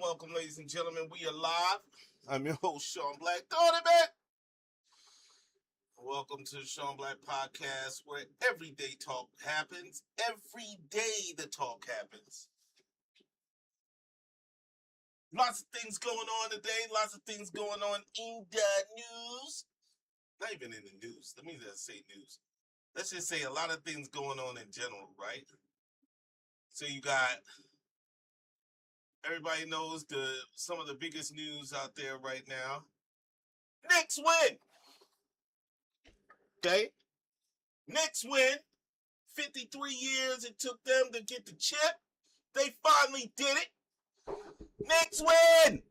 welcome, ladies and gentlemen. We are live. I'm your host, Shon Black. Throwing it back. Welcome to the Shon Black Podcast, where everyday talk happens. Every day the talk happens. Lots of things going on today. Lots of things going on in the news. Not even in the news. Let me just say news. Let's just say a lot of things going on in general, right? So you got... Everybody knows some of the biggest news out there right now. Knicks win. Okay? Knicks win. 53 years it took them to get the chip. They finally did it. Knicks win.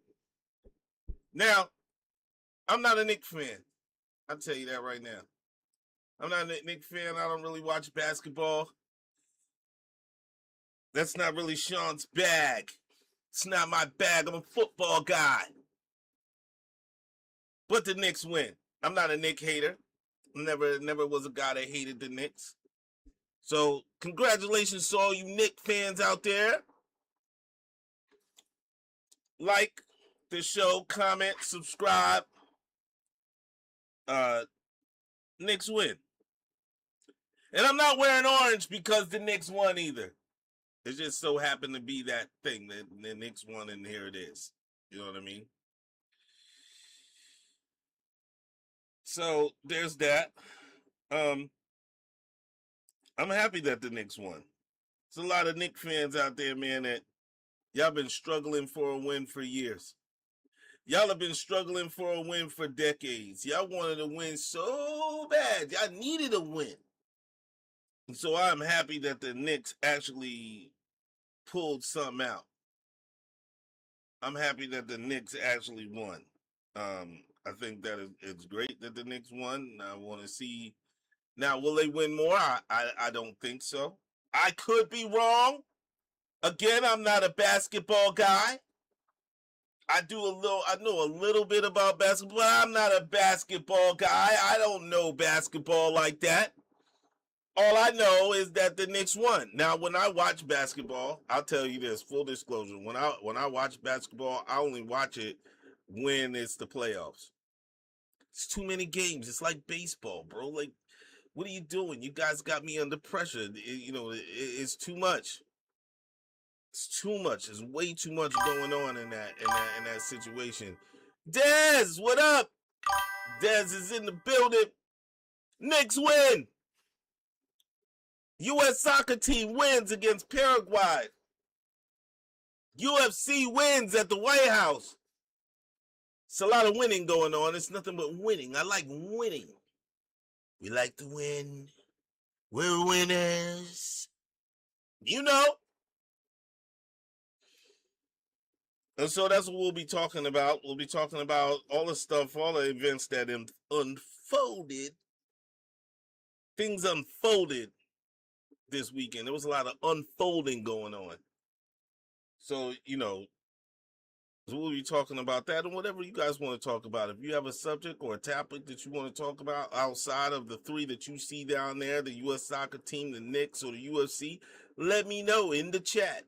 Now, I'm not a Knicks fan. I'll tell you that right now. I'm not a Knicks fan. I don't really watch basketball. That's not really Sean's bag. It's not my bag. I'm a football guy. But the Knicks win. I'm not a Knicks hater. Never was a guy that hated the Knicks. So, congratulations to all you Knicks fans out there. Like the show, comment, subscribe. Knicks win. And I'm not wearing orange because the Knicks won either. It just so happened to be that thing that the Knicks won, and here it is. You know what I mean? So there's that. I'm happy that the Knicks won. There's a lot of Knicks fans out there, man, that y'all been struggling for a win for years. Y'all have been struggling for a win for decades. Y'all wanted to win so bad. Y'all needed a win. And so I'm happy that the Knicks actually pulled something out. I'm happy that the Knicks actually won. I think that it's great that the Knicks won. I want to see. Now, will they win more? I don't think so. I could be wrong. Again, I'm not a basketball guy. I know a little bit about basketball, but I'm not a basketball guy. I don't know basketball like that. All I know is that the Knicks won. Now, when I watch basketball, I'll tell you this, full disclosure. When I watch basketball, I only watch it when it's the playoffs. It's too many games. It's like baseball, bro. Like, what are you doing? You guys got me under pressure. It's too much. It's too much. There's way too much going on in that situation. Dez, what up? Dez is in the building. Knicks win. U.S. soccer team wins against Paraguay. UFC wins at the White House. It's a lot of winning going on. It's nothing but winning. I like winning. We like to win. We're winners. You know. And so that's what we'll be talking about. We'll be talking about all the stuff, all the events that unfolded. Things unfolded this weekend. There was a lot of unfolding going on. So, we'll be talking about that and whatever you guys want to talk about. If you have a subject or a topic that you want to talk about outside of the three that you see down there, the U.S. soccer team, the Knicks, or the UFC, let me know in the chat.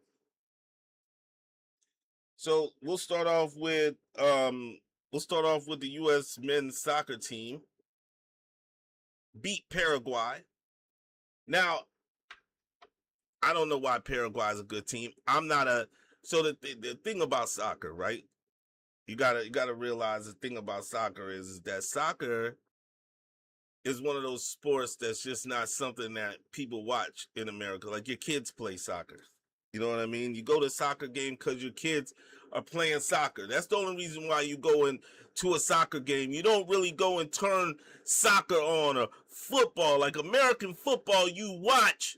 So we'll start off with the U.S. men's soccer team beat Paraguay. Now, I don't know why Paraguay is a good team. So the thing about soccer, right? You gotta realize the thing about soccer is that soccer is one of those sports that's just not something that people watch in America. Like your kids play soccer. You know what I mean? You go to a soccer game because your kids are playing soccer. That's the only reason why you go into a soccer game. You don't really go and turn soccer on or football. Like American football, you watch.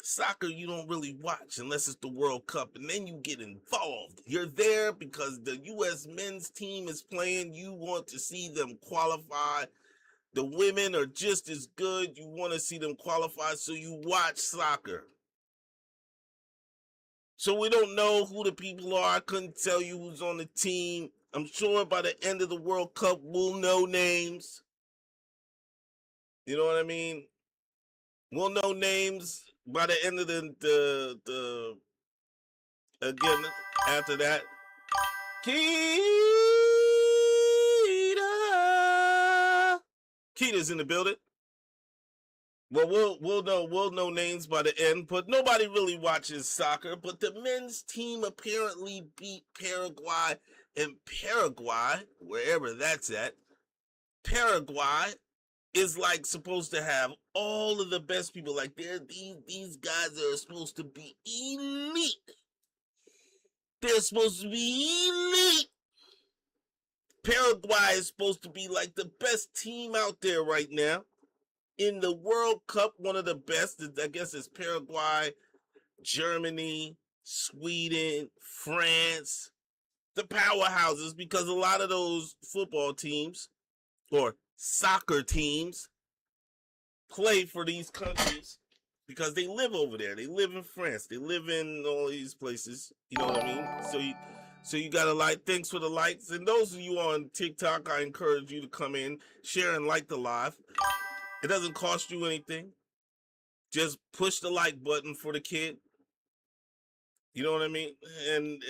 Soccer, you don't really watch unless it's the World Cup, and then you get involved. You're there because the U.S. men's team is playing. You want to see them qualify. The women are just as good. You want to see them qualify, so you watch soccer. So we don't know who the people are. I couldn't tell you who's on the team. I'm sure by the end of the World Cup, we'll know names. You know what I mean? We'll know names by the end of the again. After that, Keita's in the building. Well, we'll know names by the end, but nobody really watches soccer. But the men's team apparently beat Paraguay, and Paraguay, wherever that's at, Paraguay is like supposed to have all of the best people. Like these guys are supposed to be elite. They're supposed to be elite. Paraguay is supposed to be like the best team out there right now. In the World Cup, one of the best, I guess, is Paraguay, Germany, Sweden, France, the powerhouses, because a lot of those football teams or soccer teams play for these countries because they live over there. They live in France. They live in all these places. You know what I mean? So you gotta like. Thanks for the likes. And those of you on TikTok, I encourage you to come in, share, and like the live. It doesn't cost you anything. Just push the like button for the kid. You know what I mean? And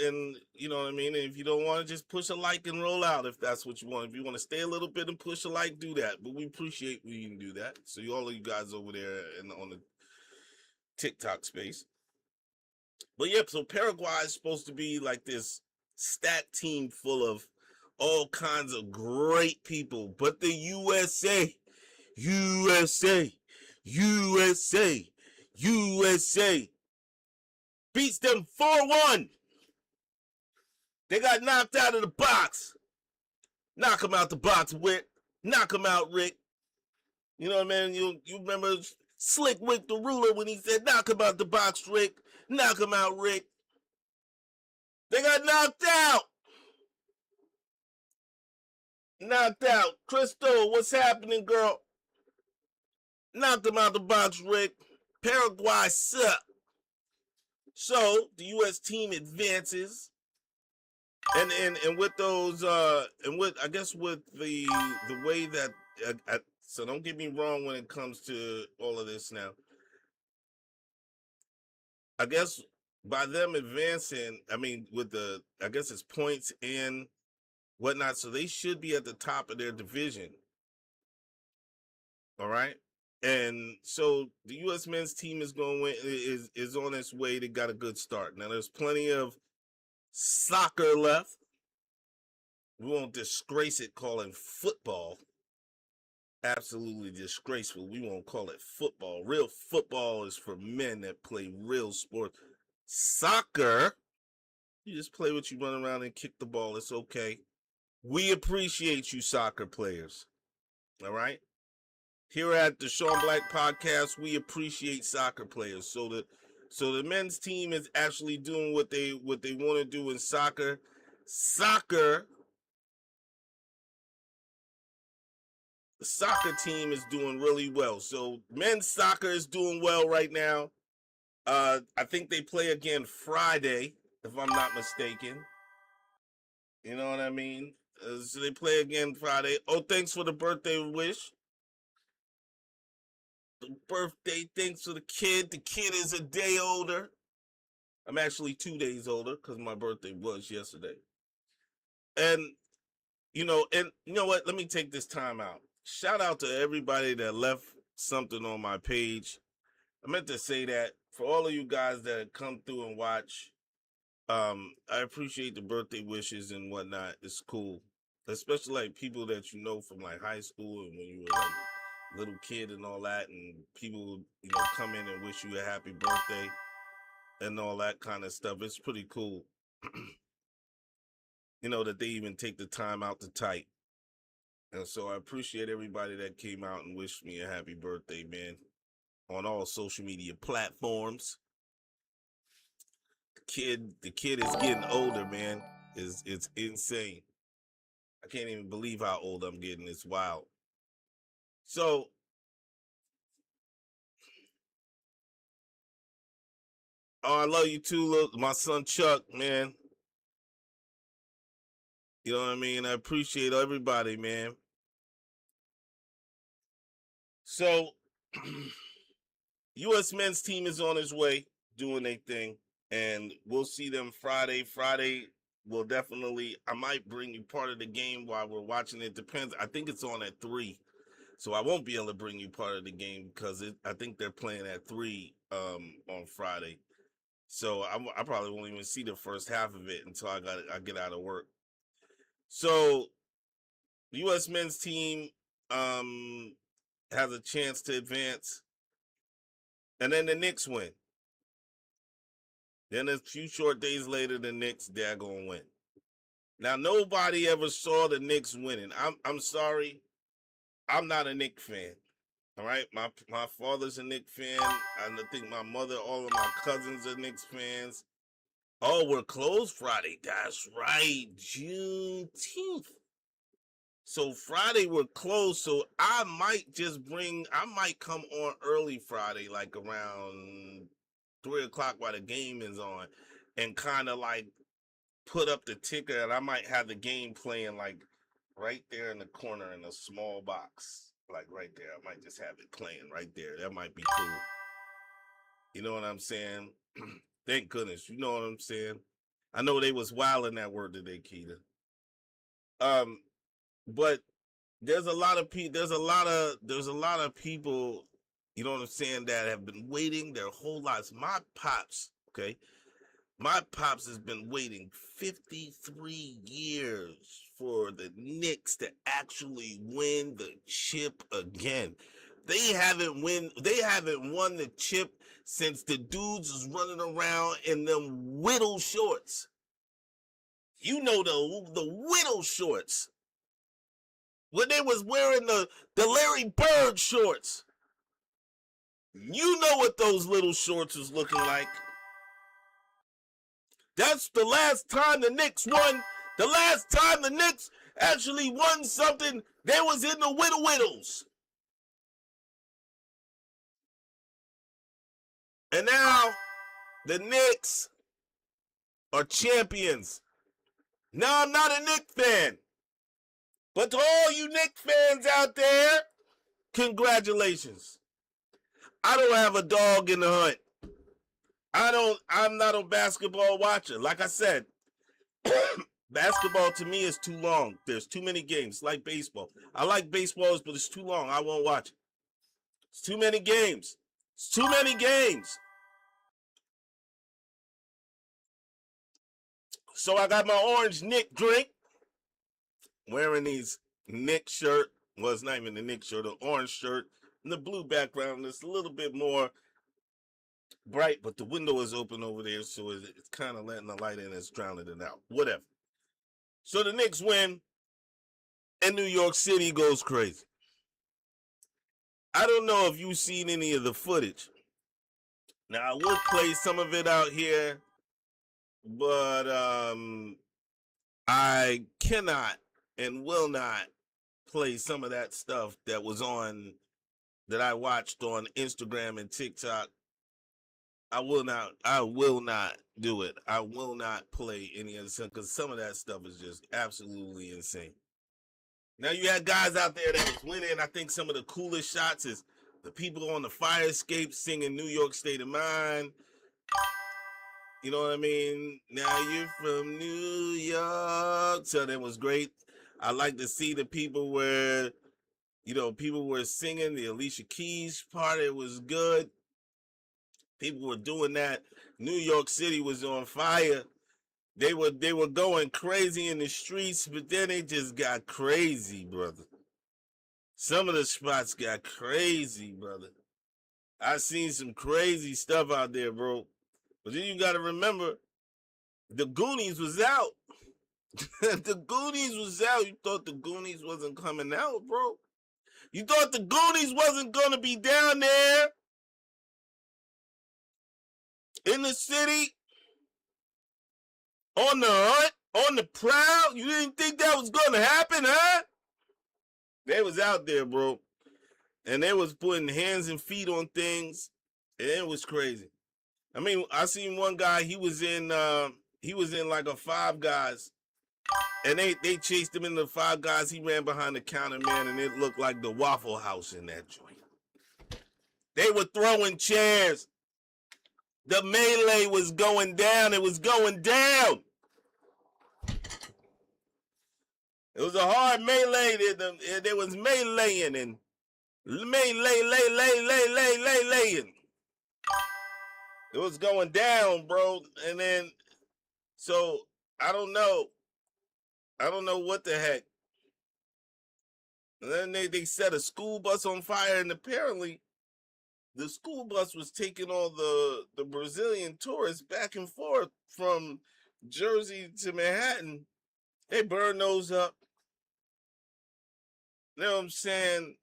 you know what I mean? And if you don't want to, just push a like and roll out if that's what you want. If you want to stay a little bit and push a like, do that. But we appreciate when you can do that. So all of you guys over there on the TikTok space. But yeah, so Paraguay is supposed to be like this stat team full of all kinds of great people. But the USA beats them 4-1. They got knocked out of the box. Knock them out the box, Rick. Knock them out, Rick. You know what I mean? You remember Slick Rick the Ruler when he said, knock him out the box, Rick. Knock him out, Rick. They got knocked out. Knocked out. Crystal, what's happening, girl? Knocked them out the box, Rick. Paraguay suck. So the U.S. team advances. And with those and with I guess with the way that so don't get me wrong when it comes to all of this now. I guess by them advancing, I mean with the I guess it's points and whatnot, so they should be at the top of their division. All right. And so the U.S. men's team is going to win, is on its way. They got a good start. Now there's plenty of soccer left. We won't disgrace it calling football. Absolutely disgraceful. We won't call it football. Real football is for men that play real sports. Soccer, you just play what you run around and kick the ball. It's okay. We appreciate you, soccer players. All right? Here at the Shon Black Podcast, we appreciate soccer players. So the men's team is actually doing what they want to do in soccer. The soccer team is doing really well. So men's soccer is doing well right now. I think they play again Friday, if I'm not mistaken. You know what I mean? So they play again Friday. Oh, thanks for the birthday wish. The birthday, thanks for the kid. The kid is a day older. I'm actually 2 days older because my birthday was yesterday. And you know what? Let me take this time out. Shout out to everybody that left something on my page. I meant to say that for all of you guys that come through and watch. I appreciate the birthday wishes and whatnot. It's cool, especially like people that you know from like high school and when you were like little kid and all that, and people come in and wish you a happy birthday and all that kind of stuff. It's pretty cool. That they even take the time out to type. And so I appreciate everybody that came out and wished me a happy birthday, man, on all social media platforms. The kid is getting older, man. It's insane. I can't even believe how old I'm getting. It's wild. So I love you too, my son Chuck, man. You know what I mean? I appreciate everybody, man. So U.S. men's team is on its way doing their thing. and we'll see them Friday. Friday will definitely. I might bring you part of the game while we're watching. It depends. I think it's on at 3, so I won't be able to bring you part of the game because I think they're playing at 3 on Friday. So I probably won't even see the first half of it until I get out of work. So the U.S. men's team has a chance to advance, and then the Knicks win. Then a few short days later, the Knicks, they're going to win. Now, nobody ever saw the Knicks winning. I'm sorry. I'm not a Knicks fan. All right? My father's a Knicks fan. I think my mother, all of my cousins are Knicks fans. Oh, we're closed Friday. That's right. Juneteenth. So Friday we're closed. So I might come on early Friday, like around 3 o'clock while the game is on, and kind of like put up the ticker, and I might have the game playing like right there in the corner in a small box, like right there. I might just have it playing right there. That might be cool. You know what I'm saying? Thank goodness. You know what I'm saying? I know they was wilding that word today, Keita. But there's a lot of people, you know what I'm saying, that have been waiting their whole lives. My pops has been waiting 53 years for the Knicks to actually win the chip again. They haven't won the chip since the dudes was running around in them whittle shorts. You know, the whittle shorts. When they was wearing the Larry Bird shorts. You know what those little shorts was looking like. That's the last time the Knicks won. The last time the Knicks actually won something, they was in the Whittles. And now the Knicks are champions. Now I'm not a Knicks fan. But to all you Knicks fans out there, congratulations. I don't have a dog in the hunt. I'm not a basketball watcher. Like I said, basketball to me is too long. There's too many games, like baseball. I like baseballs, but it's too long. I won't watch it. It's too many games. It's too many games. So I got my orange Nick drink. Wearing these Nick shirt. Well, it's not even the Nick shirt, the orange shirt. And the blue background. It's a little bit more bright, but the window is open over there, so it's kind of letting the light in and it's drowning it out. Whatever. So the Knicks win, and New York City goes crazy. I don't know if you've seen any of the footage. Now, I will play some of it out here, but I cannot and will not play some of that stuff that I watched on Instagram and TikTok. I will not do it. I will not play any of this because some of that stuff is just absolutely insane. Now you had guys out there that was winning. I think some of the coolest shots is the people on the fire escape singing New York State of Mind. You know what I mean? Now you're from New York. So that was great. I like to see the people where, people were singing the Alicia Keys part. It was good. People were doing that. New York City was on fire. They were going crazy in the streets, but then they just got crazy, brother. Some of the spots got crazy, brother. I seen some crazy stuff out there, bro. But then you got to remember, the Goonies was out. The Goonies was out. You thought the Goonies wasn't coming out, bro? You thought the Goonies wasn't going to be down there in the city, on the hunt, on the prowl? You didn't think that was going to happen, huh? They was out there, bro. And they was putting hands and feet on things. And it was crazy. I mean, I seen one guy, he was in like a Five Guys. And they chased him in the Five Guys. He ran behind the counter, man, and it looked like the Waffle House in that joint. They were throwing chairs. The melee was going down. It was going down. It was a hard melee. There was meleeing and laying. It was going down, bro. And then, so I don't know. I don't know what the heck. And then they set a school bus on fire, and apparently the school bus was taking all the Brazilian tourists back and forth from Jersey to Manhattan. They burned those up. You know what I'm saying?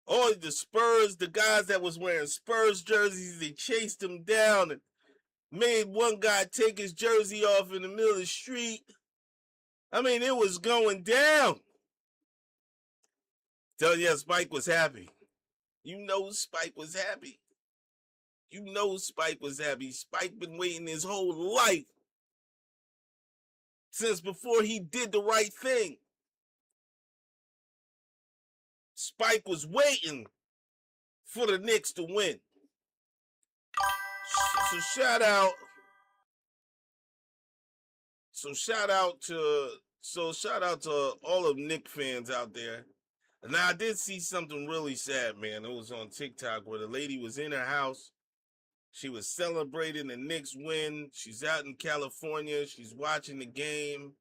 All the Spurs, the guys that was wearing Spurs jerseys, they chased them down and made one guy take his jersey off in the middle of the street. I mean, it was going down. Tell you, Spike was happy. You know Spike was happy. You know Spike was happy. Spike been waiting his whole life since before he did the right thing. Spike was waiting for the Knicks to win. So shout out to all of Knicks fans out there. Now I did see something really sad, man. It was on TikTok where the lady was in her house. She was celebrating the Knicks win. She's out in California. She's watching the game.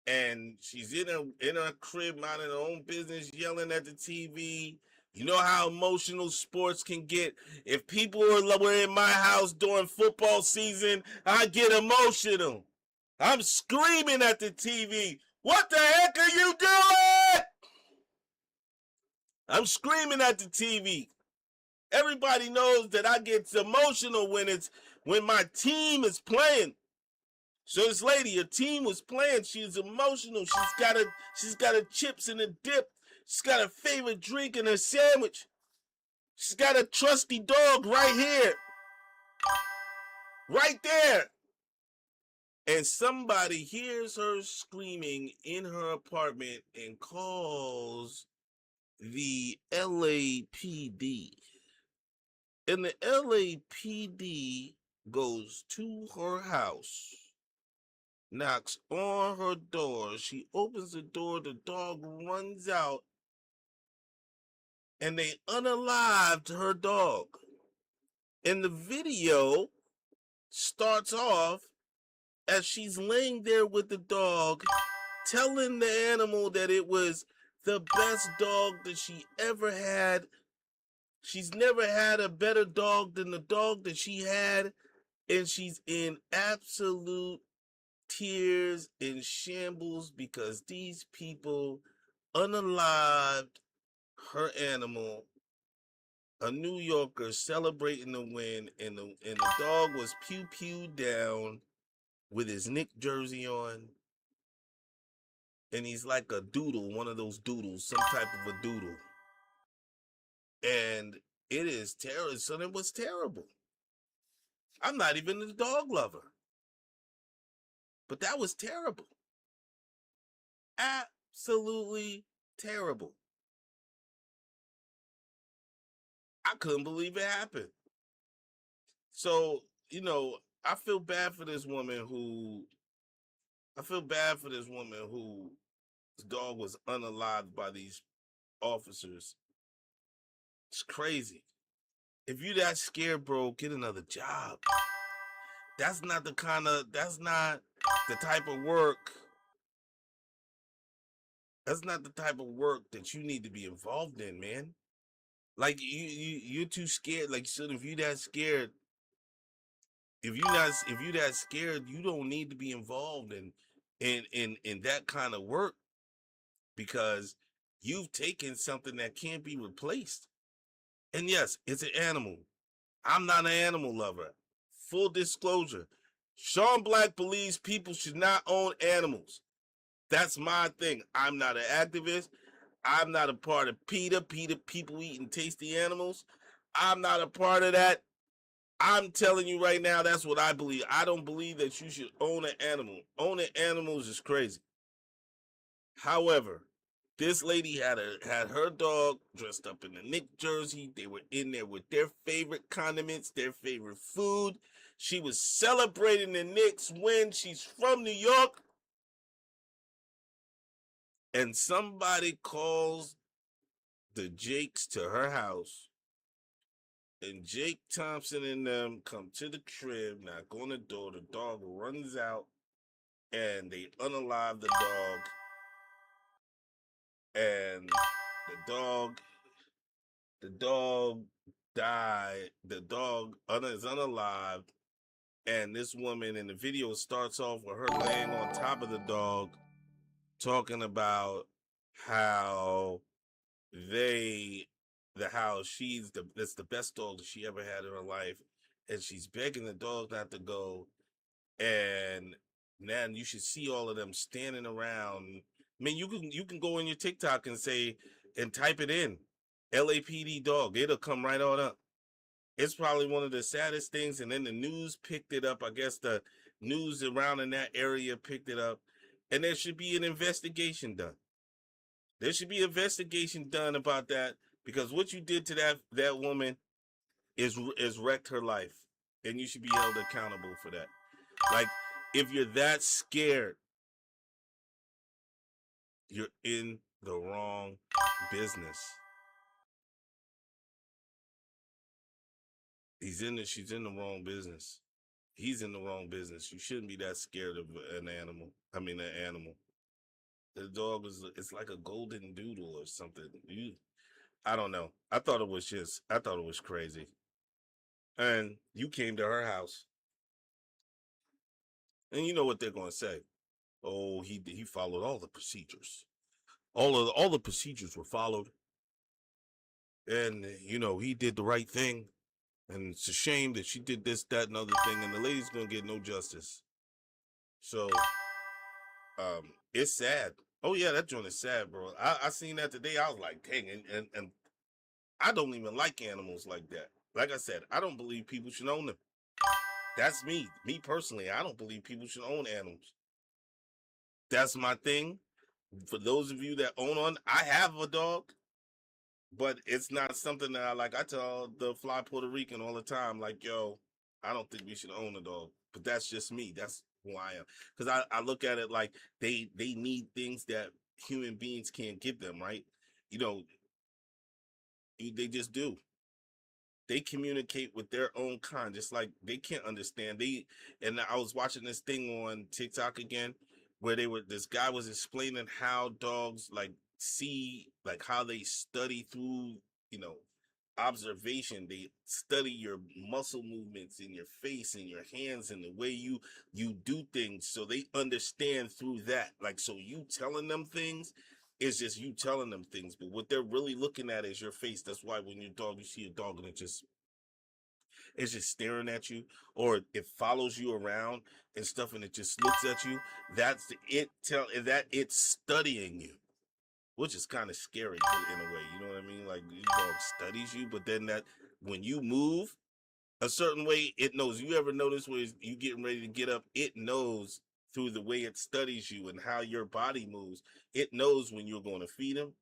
And she's in her crib, minding her own business, yelling at the TV. You know how emotional sports can get. If people were in my house during football season, I get emotional. I'm screaming at the TV. What the heck are you doing? I'm screaming at the TV. Everybody knows that I get emotional when my team is playing. So this lady, her team was playing. She's emotional. She's got her chips in a dip. She's got her favorite drink in her sandwich. She's got a trusty dog right here. Right there. And somebody hears her screaming in her apartment and calls the LAPD. And the LAPD goes to her house, knocks on her door. She opens the door. The dog runs out, and they unalived her dog. And the video starts off as she's laying there with the dog, telling the animal that it was the best dog that she ever had. She's never had a better dog than the dog that she had, and she's in absolute tears and shambles because these people unalived her animal. A New Yorker celebrating the win, and the dog was pew-pewed down with his Knicks jersey on, and he's like a doodle, one of those doodles, some type of a doodle. And it is terrible. So it was terrible. I'm not even a dog lover, but that was terrible. Absolutely terrible. I couldn't believe it happened. So, I feel bad for this woman whose dog was unalived by these officers. It's crazy. If you that scared, bro, get another job. That's not the type of work. That's not the type of work that you need to be involved in, man. Like you're too scared. Like, so if you that scared, if you that scared, you don't need to be involved in that kind of work, because you've taken something that can't be replaced. And yes, it's an animal. I'm not an animal lover. Full disclosure. Shon Black believes people should not own animals. That's my thing. I'm not an activist. I'm not a part of PETA, people eating tasty animals. I'm not a part of that. I'm telling you right now, that's what I believe. I don't believe that you should own an animal. Owning animals is crazy. However, This lady had her dog dressed up in a Knick jersey. They were in there with their favorite condiments, their favorite food. She was celebrating the Knicks win. She's from New York. And somebody calls the Jakes to her house. And Jake Thompson and them come to the crib, knock on the door. The dog runs out, and they unalive the dog. And the dog died. The dog is unalived. And this woman in the video starts off with her laying on top of the dog, talking about how that's the best dog that she ever had in her life, and she's begging the dog not to go. And now you should see all of them standing around. I mean, you can go on your TikTok and say and type it in, LAPD dog. It'll come right on up. It's probably one of the saddest things. And then the news picked it up. I guess the news around in that area picked it up, and there should be an investigation done. There should be an investigation done about that, because what you did to that woman is wrecked her life, and you should be held accountable for that. Like, if you're that scared, you're in the wrong business. She's in the wrong business. He's in the wrong business. You shouldn't be that scared of an animal. I mean, an animal. The dog it's like a golden doodle or something. I don't know. I thought it was crazy. And you came to her house, and you know what they're going to say. Oh, he followed all the procedures. All the procedures were followed, and he did the right thing. And it's a shame that she did this, that, and other thing, and the lady's gonna get no justice. So, it's sad. Oh yeah, that joint is sad, bro. I seen that today. I was like, dang, and I don't even like animals like that. Like I said, I don't believe people should own them. That's me. Me personally, I don't believe people should own animals. That's my thing. For those of you that own one, I have a dog, but it's not something that I like. I tell the fly Puerto Rican all the time, like, yo, I don't think we should own a dog. But that's just me. That's who I am. Because I look at it like they need things that human beings can't give them, right? You know, they just do. They communicate with their own kind, just like they can't understand. And I was watching this thing on TikTok again, where this guy was explaining how dogs like see, like how they study through, you know, observation. They study your muscle movements in your face and your hands and the way you do things, so they understand through that. Like, so you telling them things is just you telling them things, but what they're really looking at is your face. That's why when you see a dog and it's just staring at you, or it follows you around and stuff, and it just looks at you. That's that it's studying you, which is kind of scary in a way. You know what I mean? Like, the dog studies you, but then that when you move a certain way, it knows. You ever notice where you getting ready to get up? It knows through the way it studies you and how your body moves. It knows when you're going to feed him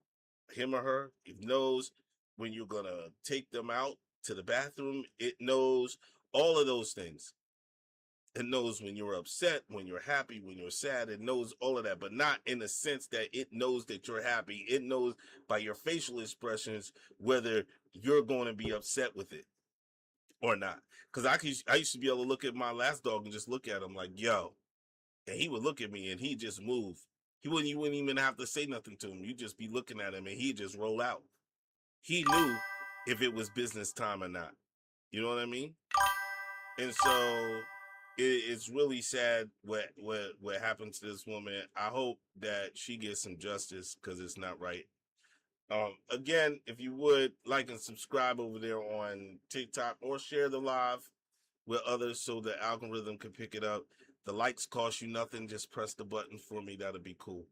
or her. It knows when you're going to take them out to the bathroom. It knows all of those things. It knows when you're upset, when you're happy, when you're sad. It knows all of that, but not in the sense that it knows that you're happy. It knows by your facial expressions whether you're going to be upset with it or not. Because I used to be able to look at my last dog and just look at him like, yo, and he would look at me and he'd just move. You wouldn't even have to say nothing to him. You'd just be looking at him and he'd just roll out. He knew if it was business time or not. You know what I mean? And so it's really sad what happened to this woman. I hope that she gets some justice, because it's not right. Again, if you would like and subscribe over there on TikTok, or share the live with others so the algorithm can pick it up. The likes cost you nothing. Just press the button for me. That'll be cool.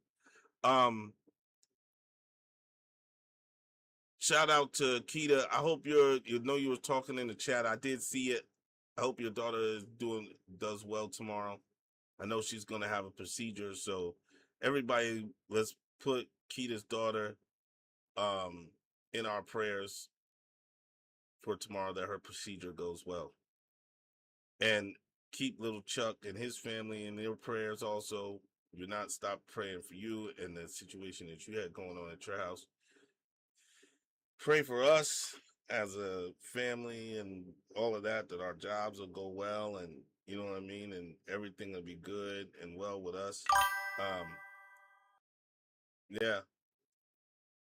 Shout out to Keita. I hope you were talking in the chat. I did see it. I hope your daughter does well tomorrow. I know she's gonna have a procedure, so everybody, let's put Keita's daughter in our prayers for tomorrow, that her procedure goes well. And keep little Chuck and his family in their prayers also. Do not stop praying for you and the situation that you had going on at your house. Pray for us as a family and all of that, that our jobs will go well, and you know what I mean, and everything will be good and well with us. Um, yeah.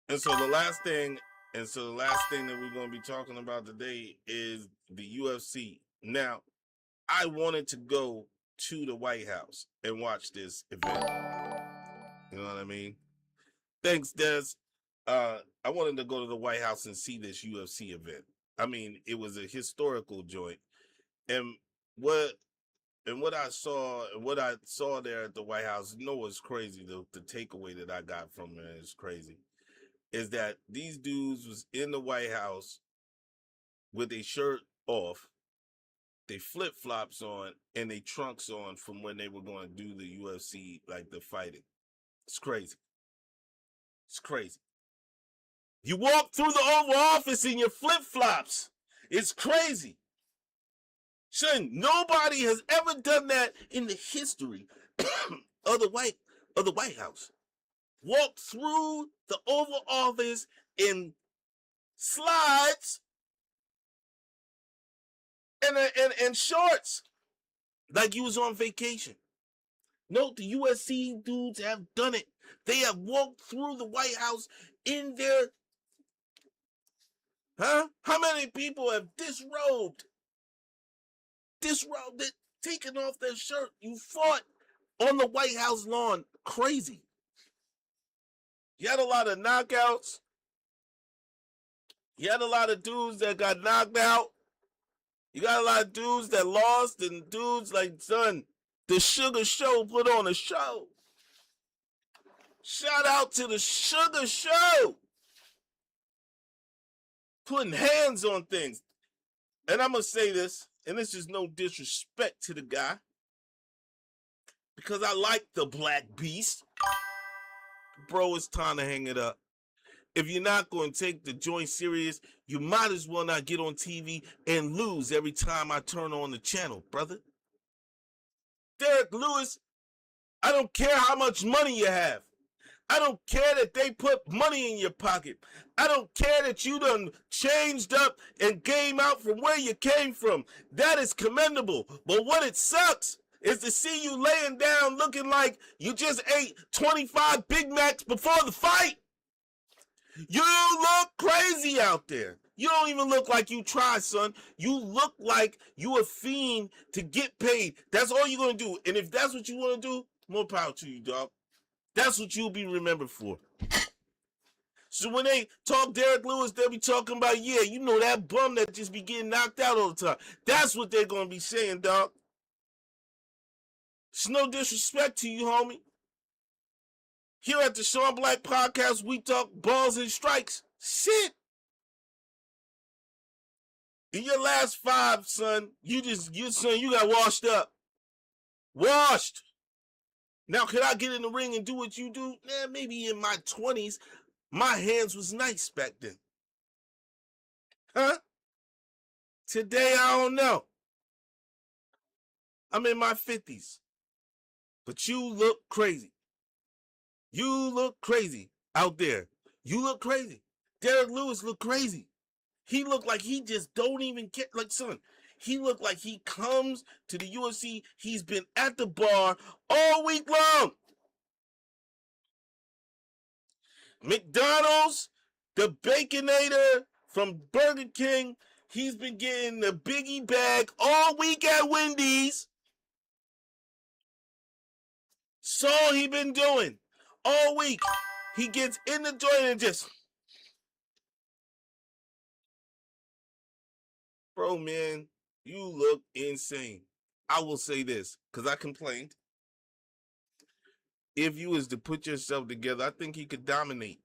And so the last thing, that we're going to be talking about today is the UFC. Now, I wanted to go to the White House and watch this event. You know what I mean? Thanks, Des. I wanted to go to the White House and see this UFC event. I mean, it was a historical joint, and what what I saw there at the White House, you know what's crazy? The takeaway that I got from it is crazy. Is that these dudes was in the White House with a shirt off, they flip flops on, and they trunks on from when they were going to do the UFC, like the fighting. It's crazy. It's crazy. You walk through the Oval Office in your flip flops. It's crazy. Shon, nobody has ever done that in the history of the White House. Walk through the Oval Office in slides and shorts like you was on vacation. No, the USC dudes have done it. They have walked through the White House in their... Huh? How many people have disrobed, taken off their shirt? You fought on the White House lawn. Crazy. You had a lot of knockouts. You had a lot of dudes that got knocked out. You got a lot of dudes that lost, and dudes like, son, the Sugar Show put on a show. Shout out to the Sugar Show. Putting hands on things. And I'm going to say this, and this is no disrespect to the guy, because I like the Black Beast. Bro, it's time to hang it up. If you're not going to take the joint serious, you might as well not get on TV and lose every time I turn on the channel, brother. Derek Lewis, I don't care how much money you have. I don't care that they put money in your pocket. I don't care that you done changed up and came out from where you came from. That is commendable. But what it sucks is to see you laying down looking like you just ate 25 Big Macs before the fight. You look crazy out there. You don't even look like you tried, son. You look like you a fiend to get paid. That's all you're going to do. And if that's what you want to do, more power to you, dog. That's what you'll be remembered for. So when they talk Derek Lewis, they'll be talking about, yeah, you know that bum that just be getting knocked out all the time. That's what they're going to be saying, dog. It's no disrespect to you, homie. Here at the Shon Black Podcast, we talk balls and strikes. Shit. In your last 5, son, you got washed up. Washed. Now, could I get in the ring and do what you do? Maybe in my 20s, my hands was nice back then. Huh? Today, I don't know. I'm in my 50s. But you look crazy. You look crazy out there. You look crazy. Derek Lewis look crazy. He looked like he just don't even care. Like, son, he looked like he comes to the UFC. He's been at the bar all week long. McDonald's, the Baconator from Burger King, he's been getting the biggie bag all week at Wendy's. So he been doing all week. He gets in the joint and just... Bro, man, you look insane. I will say this, because I complained. If you was to put yourself together, I think he could dominate.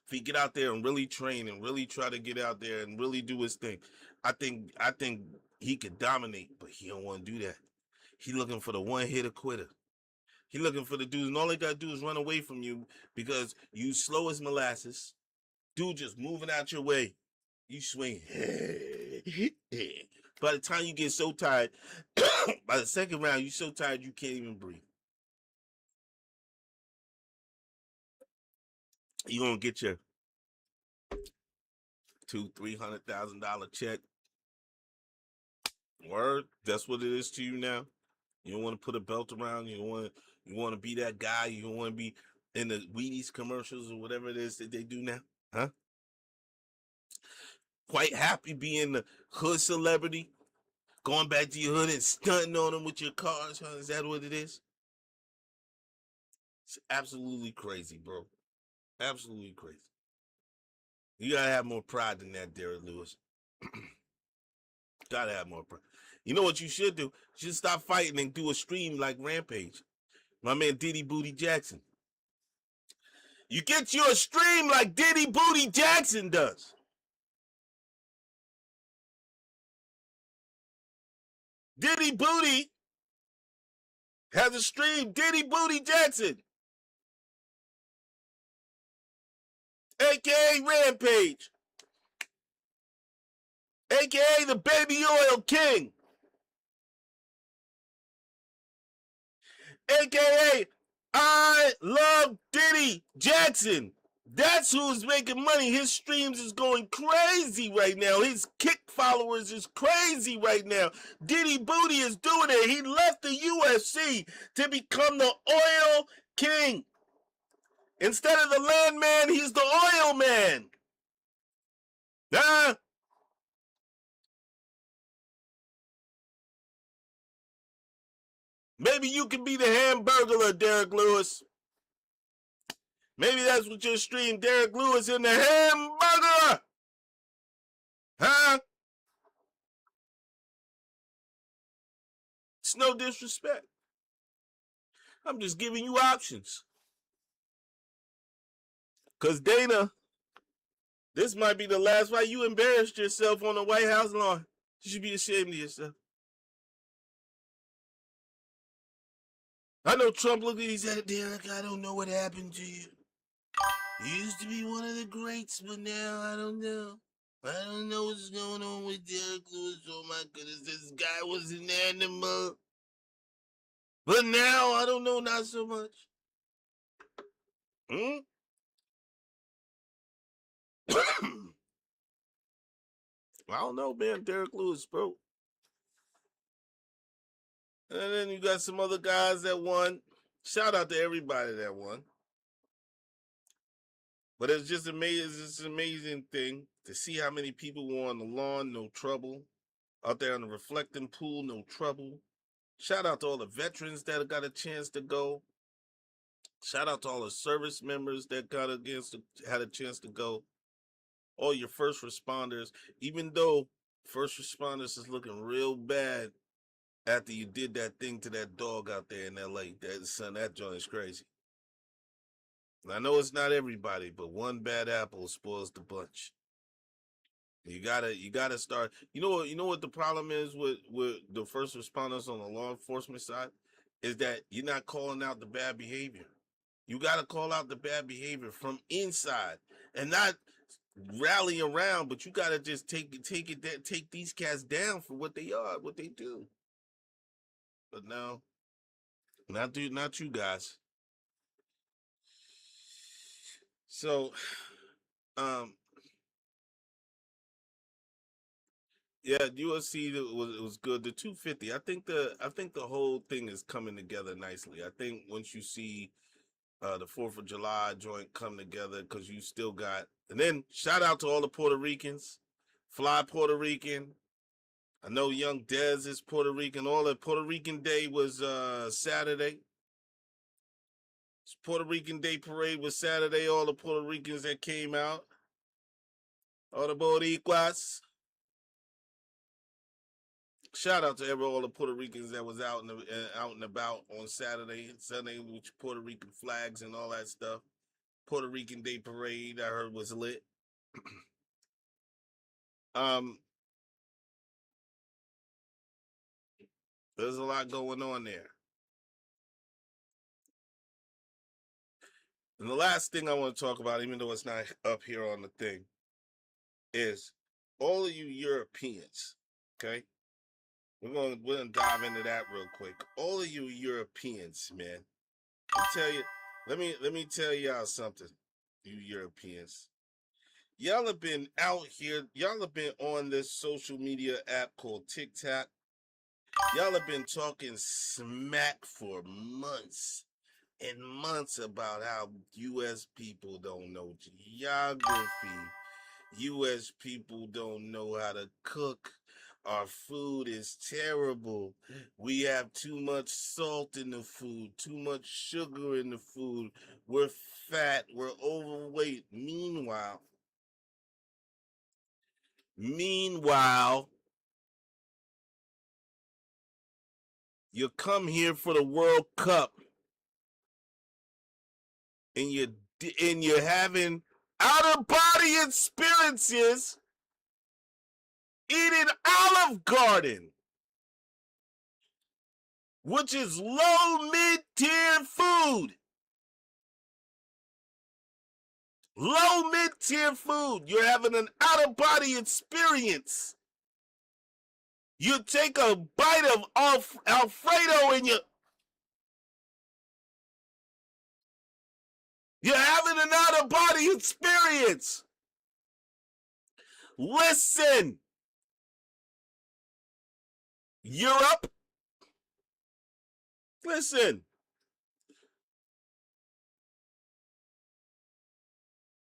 If he get out there and really train and really try to get out there and really do his thing, I think he could dominate, but he don't want to do that. He looking for the one-hitter quitter. He looking for the dudes, and all they gotta do is run away from you because you slow as molasses. Dude just moving out your way. You swing. By the time you get so tired, by the second round, you're so tired you can't even breathe. You're gonna get your $200,000-$300,000 check. Word, that's what it is to you now. You don't want to put a belt around. You want to be that guy. You don't want to be in the Wheaties commercials or whatever it is that they do now, huh? Quite happy being the hood celebrity, going back to your hood and stunting on them with your cars, huh? Is that what it is? It's absolutely crazy, bro. Absolutely crazy. You gotta have more pride than that, Derek Lewis. Gotta have more pride. You know what you should do? You should stop fighting and do a stream like Rampage. My man Diddy Booty Jackson. You get you a stream like Diddy Booty Jackson does. Diddy Booty has a stream. Diddy Booty Jackson, a.k.a. Rampage, a.k.a. the Baby Oil King, a.k.a. I Love Diddy Jackson. That's who's making money. His streams is going crazy right now. His kick followers is crazy right now. Diddy Booty is doing it. He left the UFC to become the oil king. Instead of the land man, he's the oil man. Huh? Maybe you can be the Hamburglar, Derek Lewis. Maybe that's what your stream, Derek Lewis in the Hamburglar. Huh? It's no disrespect. I'm just giving you options. Because Dana, this might be the last fight. You embarrassed yourself on the White House lawn. You should be ashamed of yourself. I know Trump looked at me and said, Derek, I don't know what happened to you. You used to be one of the greats, but now I don't know. I don't know what's going on with Derek Lewis. Oh my goodness, this guy was an animal. But now I don't know, not so much. Hmm? I don't know, man. Derek Lewis, bro. And then you got some other guys that won. Shout out to everybody that won. But it's just amazing. It's just an amazing thing to see how many people were on the lawn, no trouble. Out there in the reflecting pool, no trouble. Shout out to all the veterans that got a chance to go. Shout out to all the service members that had a chance to go. All your first responders, even though first responders is looking real bad after you did that thing to that dog out there in LA. That joint is crazy. And I know it's not everybody, but one bad apple spoils the bunch. You gotta start. You know what the problem is with the first responders on the law enforcement side is that you're not calling out the bad behavior. You gotta call out the bad behavior from inside and not rally around, but you gotta just take these cats down for what they are, what they do. But no, not you guys. So, um, yeah, UFC was good. The 250, I think the whole thing is coming together nicely. I think once you see the 4th of July joint come together, because you still got, and then shout out to all the Puerto Ricans, fly Puerto Rican. I know young Dez is Puerto Rican. All the Puerto Rican Day was Saturday. Puerto Rican Day Parade was Saturday. All the Puerto Ricans that came out, all the Boricuas. Shout out to all the Puerto Ricans that was out and about on Saturday and Sunday with Puerto Rican flags and all that stuff. Puerto Rican Day Parade, I heard, was lit. um, there's a lot going on there. And the last thing I want to talk about, even though it's not up here on the thing, is all of you Europeans, okay? We're gonna dive into that real quick. All of you Europeans, man. Let me tell y'all something, you Europeans. Y'all have been out here, y'all have been on this social media app called TikTok. Y'all have been talking smack for months and months about how U.S. people don't know geography. U.S. people don't know how to cook. Our food is terrible. We have too much salt in the food, too much sugar in the food. We're fat, we're overweight. Meanwhile, you come here for the World Cup and you're having out of body experiences eating Olive Garden, which is low mid-tier food. Low mid-tier food. You're having an out of body experience. You take a bite of Alfredo and you're having an out of body experience. Listen, Europe, listen.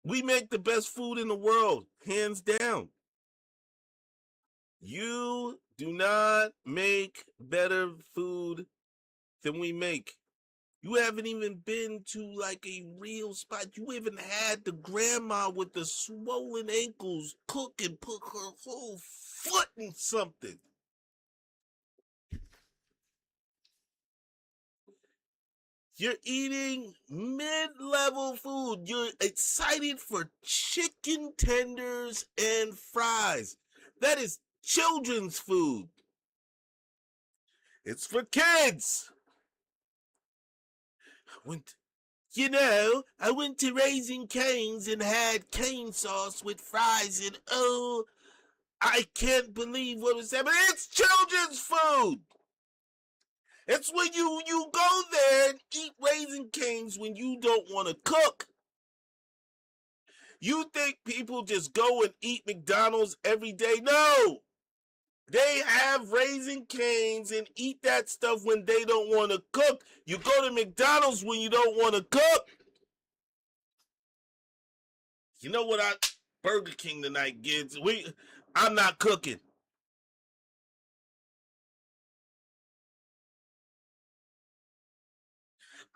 We make the best food in the world, hands down. You do not make better food than we make. You haven't even been to like a real spot. You even had the grandma with the swollen ankles cook and put her whole foot in something. You're eating mid-level food. You're excited for chicken tenders and fries. That is children's food. It's for kids. I went to Raising Cane's and had cane sauce with fries, and oh, I can't believe what was happening. It's children's food. It's when you go there and eat Raising Cane's when you don't want to cook. You think people just go and eat McDonald's every day? No. They have Raising Cane's and eat that stuff when they don't want to cook. You go to McDonald's when you don't want to cook. You know what Burger King tonight gets? I'm not cooking.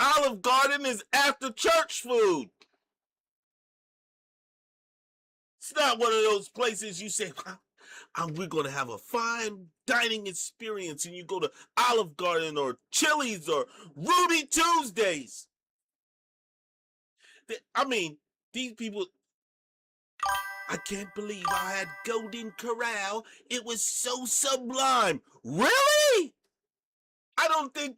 Olive Garden is after church food. It's not one of those places you say, we're going to have a fine dining experience, and you go to Olive Garden or Chili's or Ruby Tuesdays. I mean, these people, I can't believe I had Golden Corral. It was so sublime. Really? I don't think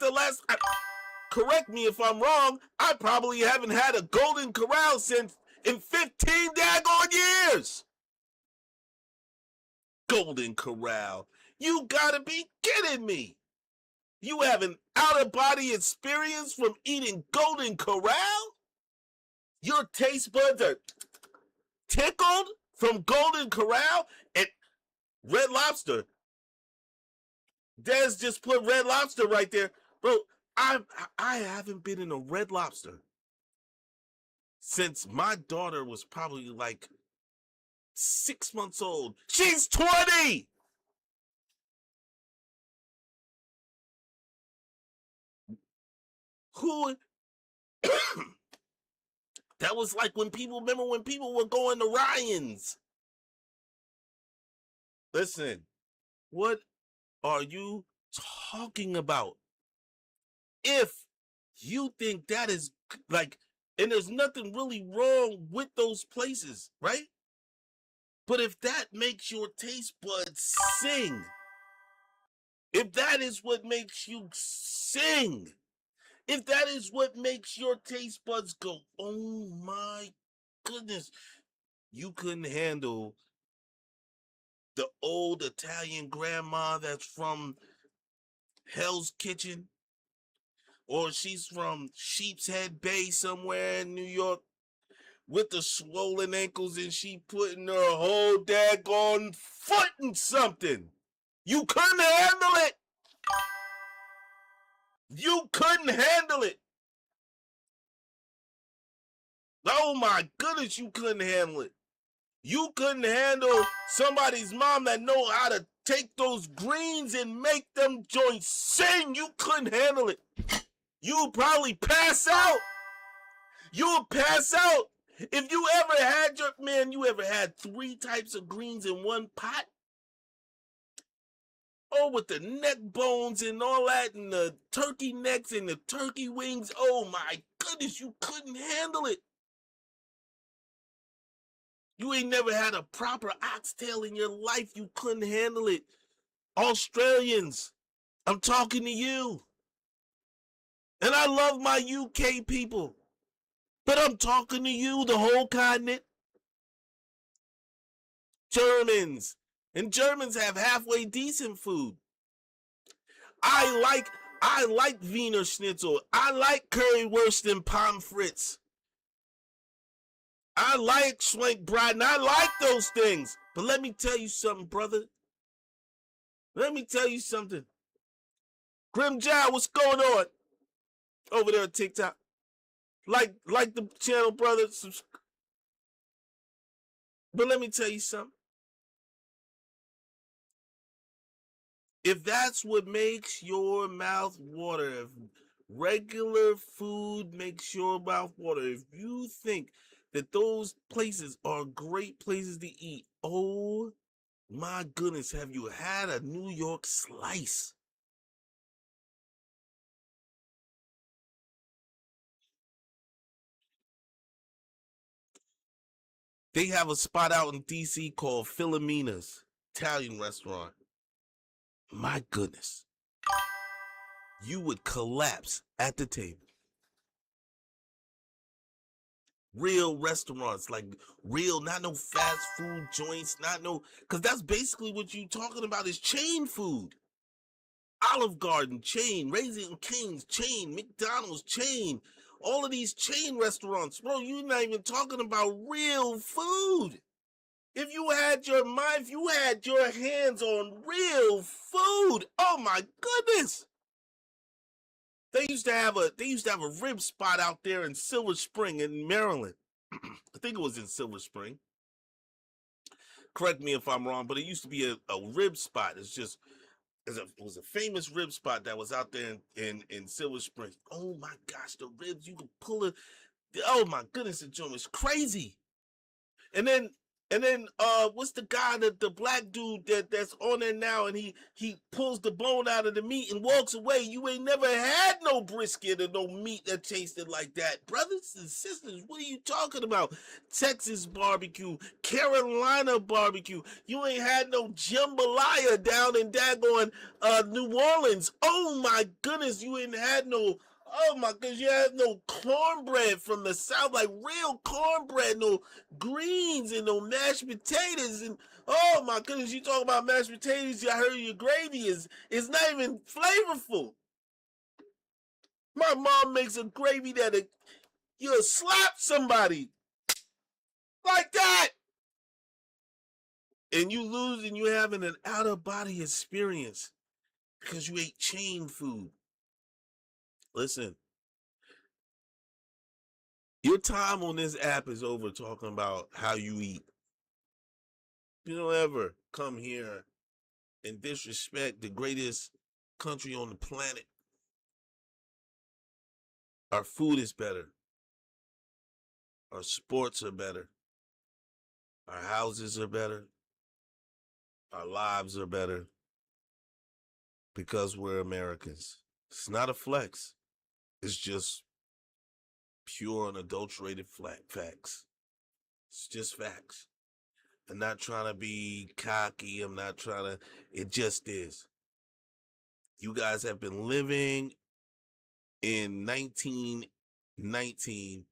correct me if I'm wrong, I probably haven't had a Golden Corral since in 15 daggone years. Golden Corral. You gotta be kidding me. You have an out-of-body experience from eating Golden Corral? Your taste buds are tickled from Golden Corral? And Red Lobster. Des just put Red Lobster right there. Bro, I haven't been in a Red Lobster since my daughter was probably like 6 months old. She's 20! Who? That was like when people were going to Ryan's. Listen, what are you talking about? If you think that is like, and there's nothing really wrong with those places, right? But if that makes your taste buds sing, if that is what makes you sing, If that is what makes your taste buds go, oh my goodness, you couldn't handle the old Italian grandma that's from Hell's Kitchen, or she's from Sheep's Head Bay somewhere in New York with the swollen ankles, and she putting her whole daggone foot in something. You couldn't handle it. You couldn't handle it. Oh my goodness, you couldn't handle it. You couldn't handle somebody's mom that know how to take those greens and make them joints sing. You couldn't handle it. You would probably pass out. You would pass out. If you ever had you ever had 3 types of greens in one pot? Oh, with the neck bones and all that, and the turkey necks and the turkey wings. Oh my goodness, you couldn't handle it. You ain't never had a proper oxtail in your life. You couldn't handle it. Australians, I'm talking to you. And I love my UK people. But I'm talking to you, the whole continent. Germans. And Germans have halfway decent food. I like Wiener Schnitzel. I like currywurst and pommes frites. I like Schwenkbraten. I like those things. But let me tell you something, brother. Let me tell you something. Grim Jow, what's going on over there on TikTok? Like the channel, brother. But let me tell you something. If that's what makes your mouth water, if regular food makes your mouth water, if you think that those places are great places to eat, oh my goodness, have you had a New York slice? They have a spot out in DC called Filomena's Italian restaurant. My goodness. You would collapse at the table. Real restaurants, like real, not no fast food joints, not no, because that's basically what you talking about is chain food. Olive Garden chain, Raising Cane's chain, McDonald's chain, all of these chain restaurants, bro. You're not even talking about real food. If you had your mind, if you had your hands on real food, oh my goodness. They used to have a rib spot out there in Silver Spring in Maryland. I think it was in Silver Spring. Correct me if I'm wrong, but it used to be a rib spot. It was a famous rib spot that was out there in Silver Spring. Oh my gosh, the ribs, you could pull it. Oh my goodness, the joint was crazy. And then what's the guy, the black dude that's on there now, and he pulls the bone out of the meat and walks away. You ain't never had no brisket or no meat that tasted like that. Brothers and sisters, what are you talking about? Texas barbecue, Carolina barbecue. You ain't had no jambalaya down in daggone New Orleans. Oh my goodness, you ain't had no. Oh my goodness, you have no cornbread from the South, like real cornbread, no greens and no mashed potatoes. And oh my goodness, you talk about mashed potatoes, I heard your gravy is not even flavorful. My mom makes a gravy that you'll slap somebody like that. And you lose and you having an out of body experience because you ate chain food. Listen. Your time on this app is over talking about how you eat. You don't ever come here and disrespect the greatest country on the planet. Our food is better. Our sports are better. Our houses are better. Our lives are better because we're Americans. It's not a flex. It's just pure unadulterated facts. It's just facts. I'm not trying to be cocky. I'm not trying to. It just is. You guys have been living in 1919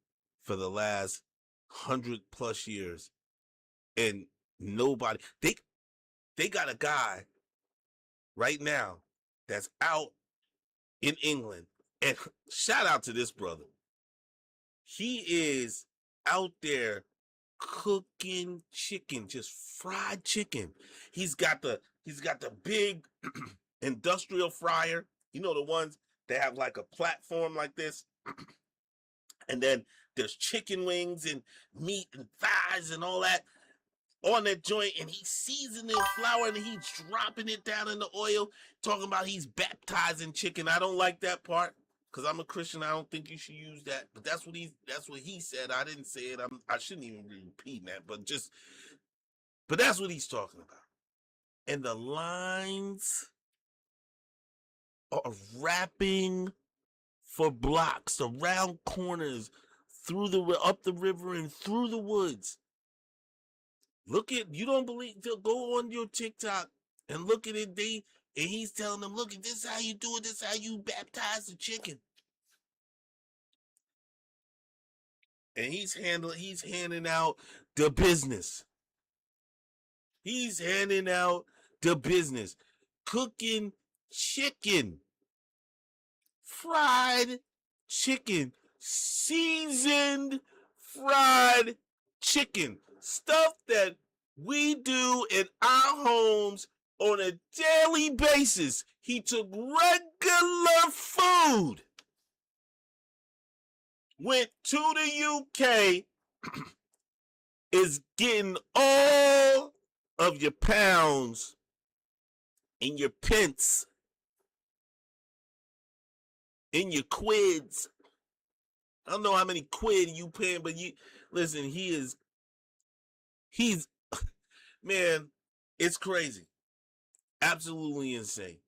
for the last 100+ years, and nobody. They got a guy right now that's out in England, and shout out to this brother. He is out there cooking chicken, just fried chicken. He's got the big industrial fryer. You know, the ones that have like a platform like this, and then there's chicken wings and meat and thighs and all that on that joint, and he's seasoning flour and he's dropping it down in the oil, talking about he's baptizing chicken. I don't like that part because I'm a Christian. I don't think you should use that, but that's what he said. I didn't say it. I shouldn't even be repeating that, but that's what he's talking about. And the lines are wrapping for blocks around corners, up the river and through the woods. You don't believe, go on your TikTok and look at it. And he's telling them, look, this is how you do it. This is how you baptize the chicken. And he's handing out the business. He's handing out the business. Cooking chicken. Fried chicken. Seasoned fried chicken. Stuff that we do in our homes on a daily basis. He took regular food, went to the UK, is getting all of your pounds and your pence and your quids. I don't know how many quid you paying, but listen, he's man, it's crazy. Absolutely insane.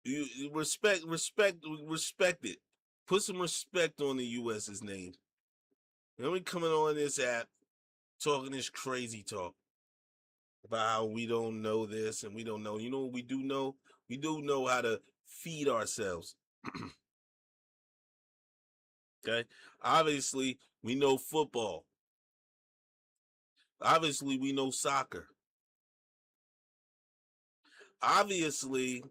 You respect it. Put some respect on the US's name. Then we coming on this app talking this crazy talk about how we don't know this and we don't know. You know what we do know? We do know how to feed ourselves. Okay? Obviously, we know football. Obviously, we know soccer. Obviously,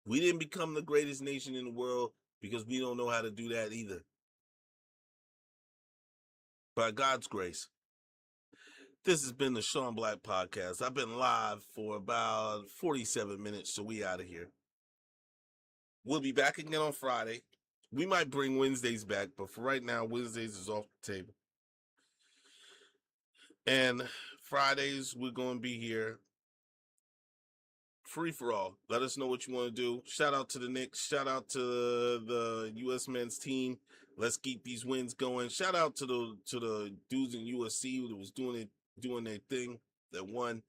we didn't become the greatest nation in the world because we don't know how to do that either. By God's grace. This has been the Shon Black Podcast. I've been live for about 47 minutes, so we out of here. We'll be back again on Friday. We might bring Wednesdays back, but for right now, Wednesdays is off the table. And Fridays, we're going to be here free for all. Let us know what you want to do. Shout out to the Knicks. Shout out to the U.S. men's team. Let's keep these wins going. Shout out to the dudes in USC that was doing their thing, that won.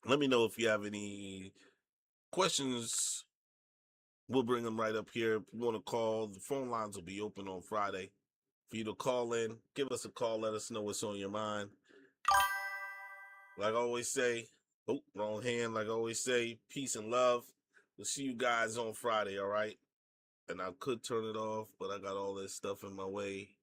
Let me know if you have any questions. We'll bring them right up here. If you want to call, the phone lines will be open on Friday for you to call in. Give us a call. Let us know what's on your mind. Like I always say, wrong hand. Like I always say, peace and love. We'll see you guys on Friday, all right? And I could turn it off, but I got all this stuff in my way.